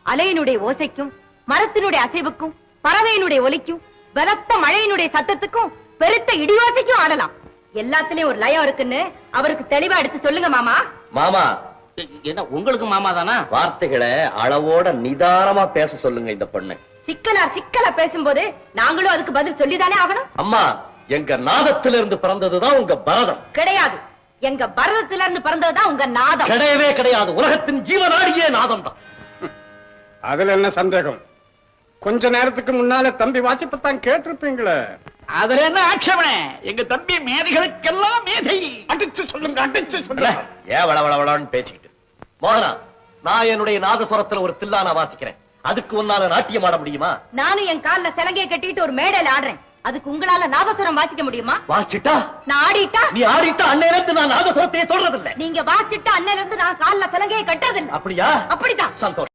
அலையினுடைய ஓசைக்கும் மரத்தினுடைய அசைவுக்கும் பறவையினுடைய ஒலிக்கும் பலத்த மழையினுடைய சத்தத்துக்கும் பெருத்த இடியோசைக்கும் ஆடலாம். எல்லாத்துலயும் ஒரு லயம் இருக்குன்னு அவருக்கு தெளிவா எடுத்து சொல்லுங்க மாமா. மாமா என்ன உங்களுக்கு மாமா தானா? வார்த்தைகளை அளவோட நிதானமா பேச சொல்லுங்க இந்த பொண்ணு. சிக்கலா பேசும்போது நாங்களும் அதுக்கு பதில் சொல்லிதானே ஆகணும். அம்மா, எங்க நாதத்திலிருந்து பிறந்ததுதான் உங்க பரதம். கிடையாது, எங்க பரதத்திலிருந்து பிறந்ததுதான் உங்க நாதம். கிடையவே கிடையாது. உலகத்தின் ஜீவனாடியே நாதம் தான். அதுல என்ன சந்தேகம்? கொஞ்ச நேரத்துக்கு முன்னால தம்பி வாசிப்பத்தான் கேட்டிருப்பீங்களே. அதுல என்ன ஆட்சேபனை? எங்க தம்பி மேதைகளுக்கெல்லாம் மேதை. அடிச்சு சொல்லுங்க, அடிச்சு சொல்லுங்க. ஏன் வளவளவளன்னு பேசிக்கிட்டு? மோகனா, நான் என்னுடைய நாதசுரத்துல ஒரு தில்லானா வாசிக்கிறேன். அதுக்கு உன்னால நாட்டியம் ஆட முடியுமா? நானும் என் கால்ல சிலங்கையை கட்டிட்டு ஒரு மேடையில ஆடுறேன். அதுக்கு உங்களால நாதசுரம் வாசிக்க முடியுமா? வாசிட்டா? நான் ஆடிட்டா? நீ ஆடிட்டா அன்னையிலிருந்து நான் நாதசுரத்தையே தொடறதில்லை. நீங்க வாசிட்டா அன்னையிலிருந்து நான் கால்ல சிலங்கையை கட்டுறதில்லை. அப்படியா? அப்படிதான். சந்தோஷம்.